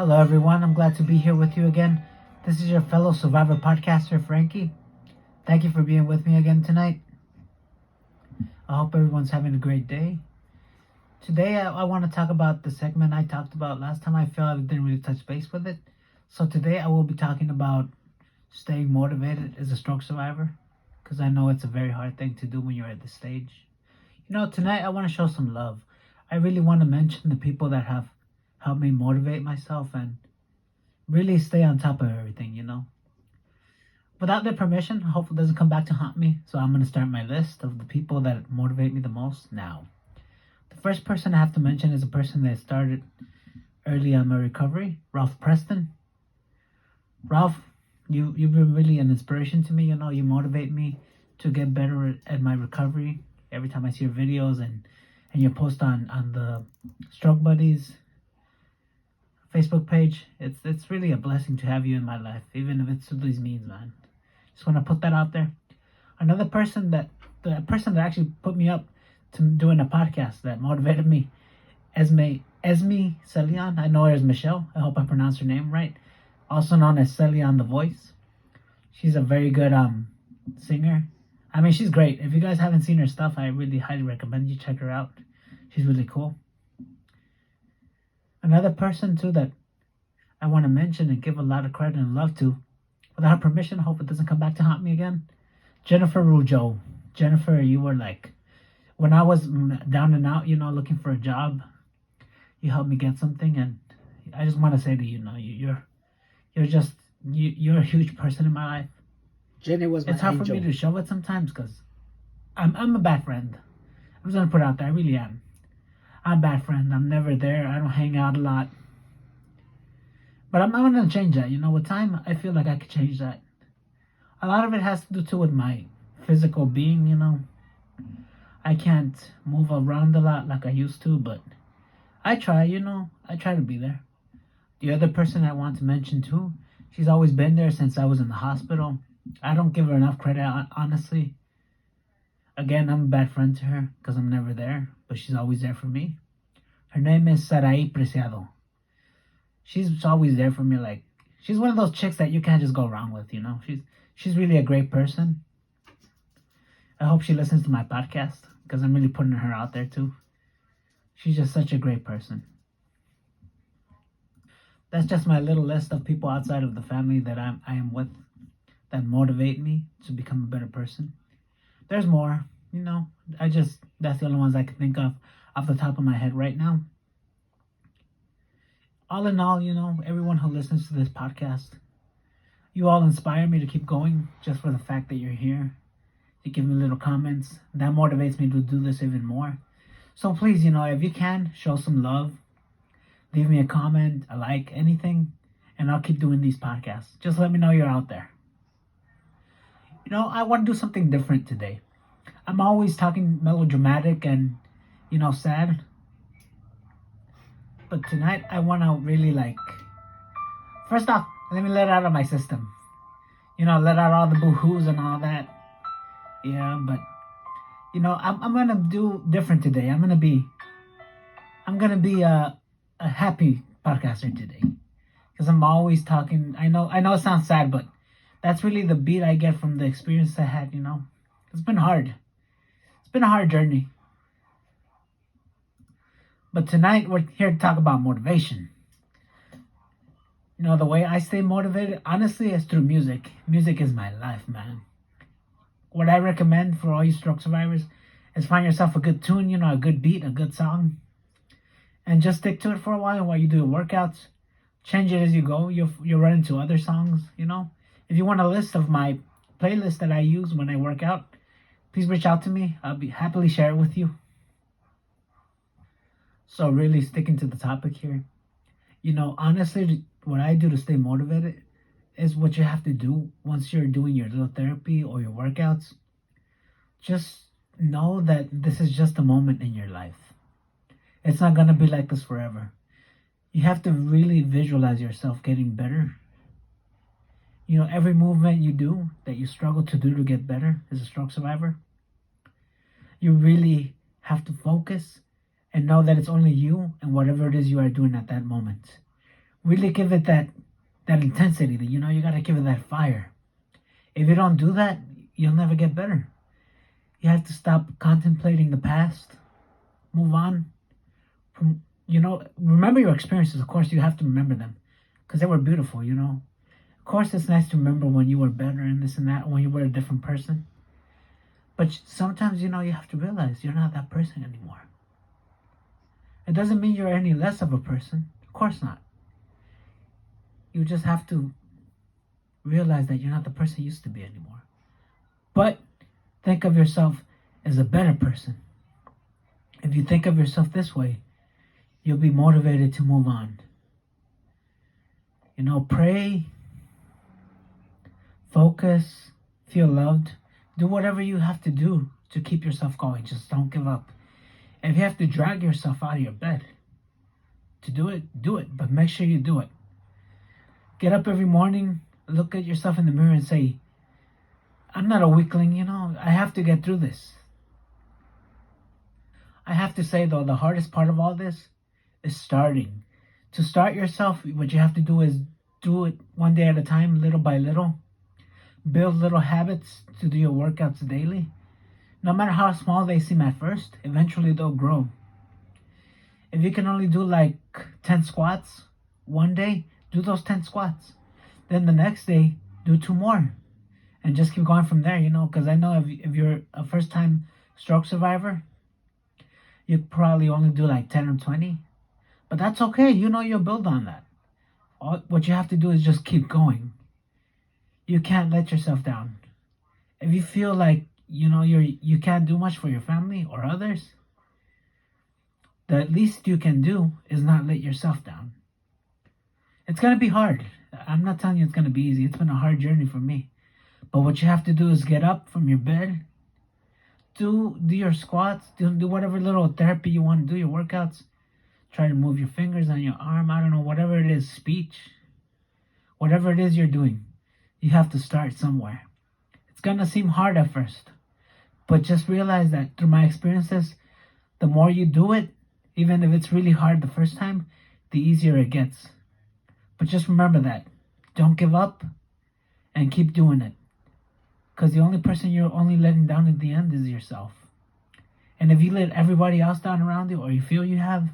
Hello, everyone. I'm glad to be here with you again. This is your fellow survivor podcaster, Frankie. Thank you for being with me again tonight. I hope everyone's having a great day. Today, I want to talk about the segment I talked about last time. I feel I didn't really touch base with it. So, today, I will be talking about staying motivated as a stroke survivor because I know it's a very hard thing to do when you're at this stage. Tonight, I want to show some love. I really want to mention the people that have helped me motivate myself and really stay on top of everything. Without their permission, I hope it doesn't come back to haunt me. So I'm going to start my list of the people that motivate me the most now. The first person I have to mention is a person that started early on my recovery, Ralph Preston. Ralph, you've been really an inspiration to me. You motivate me to get better at my recovery. Every time I see your videos and your post on the Stroke Buddies Facebook page, it's really a blessing to have you in my life, even if it's through these means, man. Just want to put that out there. Another person the person that actually put me up to doing a podcast that motivated me, Esme Celion. I know her as Michelle. I hope I pronounced her name right. Also known as Celion the Voice. She's a very good singer. I mean, she's great. If you guys haven't seen her stuff, I really highly recommend you check her out. She's really cool. Another person too that I want to mention and give a lot of credit and love to, without her permission, I hope it doesn't come back to haunt me again. Jennifer Rougeau. Jennifer, you were like, when I was down and out, looking for a job, you helped me get something, and I just want to say to you, you're a huge person in my life. Jenny was my It's hard angel. for me to show it sometimes because I'm a bad friend. I'm just gonna put it out there. I really am. I'm a bad friend. I'm never there. I don't hang out a lot. But I'm gonna change that. With time, I feel like I could change that. A lot of it has to do too with my physical being. I can't move around a lot like I used to, but I try. I try to be there. The other person I want to mention too, she's always been there since I was in the hospital. I don't give her enough credit, honestly. Again, I'm a bad friend to her because I'm never there, but she's always there for me. Her name is Sarai Preciado. She's always there for me. Like, she's one of those chicks that you can't just go wrong with. She's really a great person. I hope she listens to my podcast because I'm really putting her out there too. She's just such a great person. That's just my little list of people outside of the family that I am with that motivate me to become a better person. There's more, that's the only ones I can think of off the top of my head right now. All in all, everyone who listens to this podcast, you all inspire me to keep going just for the fact that you're here. You give me little comments. That motivates me to do this even more. So please, if you can, show some love. Leave me a comment, a like, anything, and I'll keep doing these podcasts. Just let me know you're out there. I want to do something different today. I'm always talking melodramatic and, sad. But tonight, I want to really first off, let me let out of my system. Let out all the boo-hoos and all that. Yeah, but, I'm going to do different today. I'm going to be a happy podcaster today. Because I'm always talking. I know it sounds sad, but that's really the beat I get from the experience I had. It's been hard. It's been a hard journey. But tonight we're here to talk about motivation. The way I stay motivated, honestly, is through music. Music is my life, man. What I recommend for all you stroke survivors is find yourself a good tune, a good beat, a good song, and just stick to it for a while you do your workouts. Change it as you go. You'll run into other songs. If you want a list of my playlist that I use when I work out, please reach out to me. I'll be happily share it with you. So really sticking to the topic here, honestly, what I do to stay motivated is what you have to do once you're doing your little therapy or your workouts. Just know that this is just a moment in your life. It's not going to be like this forever. You have to really visualize yourself getting better. Every movement you do that you struggle to do to get better as a stroke survivor, you really have to focus and know that it's only you and whatever it is you are doing at that moment. Really give it that intensity. That you got to give it that fire. If you don't do that, you'll never get better. You have to stop contemplating the past. Move on from remember your experiences. Of course, you have to remember them because they were beautiful. Of course, it's nice to remember when you were better and this and that, when you were a different person. But sometimes, you have to realize you're not that person anymore. It doesn't mean you're any less of a person. Of course not. You just have to realize that you're not the person you used to be anymore. But think of yourself as a better person. If you think of yourself this way, you'll be motivated to move on. Pray, focus, feel loved. Do whatever you have to do to keep yourself going. Just don't give up. If you have to drag yourself out of your bed to do it, do it. But make sure you do it. Get up every morning, look at yourself in the mirror and say, I'm not a weakling, I have to get through this. I have to say, though, the hardest part of all this is starting. To start yourself, what you have to do is do it one day at a time, little by little. Build little habits to do your workouts daily. No matter how small they seem at first, eventually they'll grow. If you can only do like 10 squats one day, do those 10 squats. Then the next day, do 2 more. And just keep going from there, because I know if you're a first-time stroke survivor, you probably only do like 10 or 20. But that's okay. You'll build on that. What you have to do is just keep going. You can't let yourself down. If you feel like, you can't do much for your family or others, the least you can do is not let yourself down. It's going to be hard. I'm not telling you it's going to be easy. It's been a hard journey for me. But what you have to do is get up from your bed, do your squats, do whatever little therapy you want to do, your workouts. Try to move your fingers on your arm. I don't know, whatever it is, speech. Whatever it is you're doing, you have to start somewhere. It's going to seem hard at first. But just realize that through my experiences, the more you do it, even if it's really hard the first time, the easier it gets. But just remember that. Don't give up and keep doing it. Because the only person you're only letting down at the end is yourself. And if you let everybody else down around you, or you feel you have,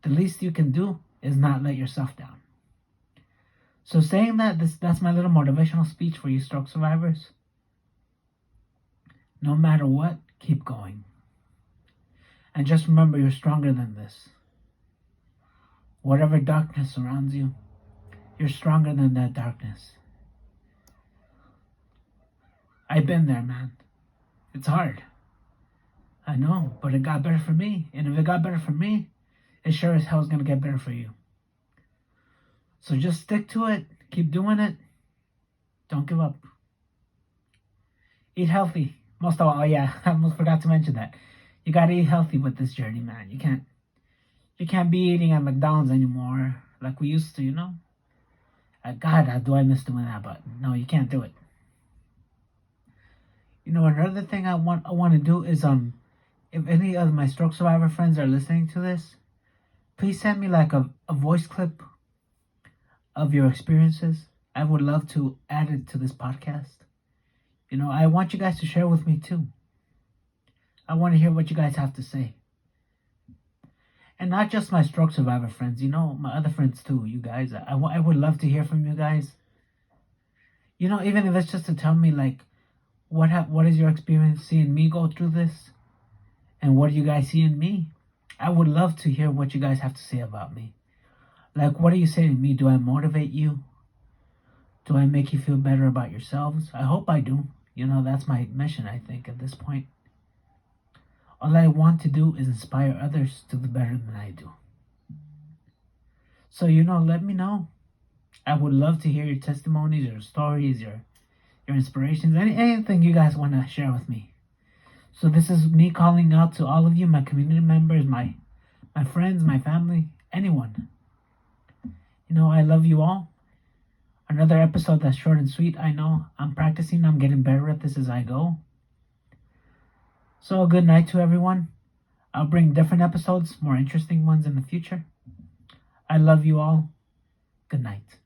the least you can do is not let yourself down. So saying that's my little motivational speech for you stroke survivors. No matter what, keep going. And just remember, you're stronger than this. Whatever darkness surrounds you, you're stronger than that darkness. I've been there, man. It's hard. I know, but it got better for me. And if it got better for me, it sure as hell is going to get better for you. So just stick to it. Keep doing it. Don't give up. Eat healthy. Most of all, yeah, I almost forgot to mention that. You got to eat healthy with this journey, man. You can't be eating at McDonald's anymore like we used to, God, do I miss doing that, but no, you can't do it. Another thing I want to do is if any of my stroke survivor friends are listening to this, please send me like a voice clip of your experiences. I would love to add it to this podcast. I want you guys to share with me too. I want to hear what you guys have to say. And not just my stroke survivor friends, my other friends too, you guys. I would love to hear from you guys. Even if it's just to tell me like, what is your experience seeing me go through this? And what do you guys see in me? I would love to hear what you guys have to say about me. Like, what do you say to me? Do I motivate you? Do I make you feel better about yourselves? I hope I do. That's my mission, I think, at this point. All I want to do is inspire others to do better than I do. So, let me know. I would love to hear your testimonies, your stories, your inspirations, anything you guys want to share with me. So this is me calling out to all of you, my community members, my friends, my family, anyone. I love you all. Another episode that's short and sweet. I know I'm practicing. I'm getting better at this as I go. So good night to everyone. I'll bring different episodes, more interesting ones in the future. I love you all. Good night.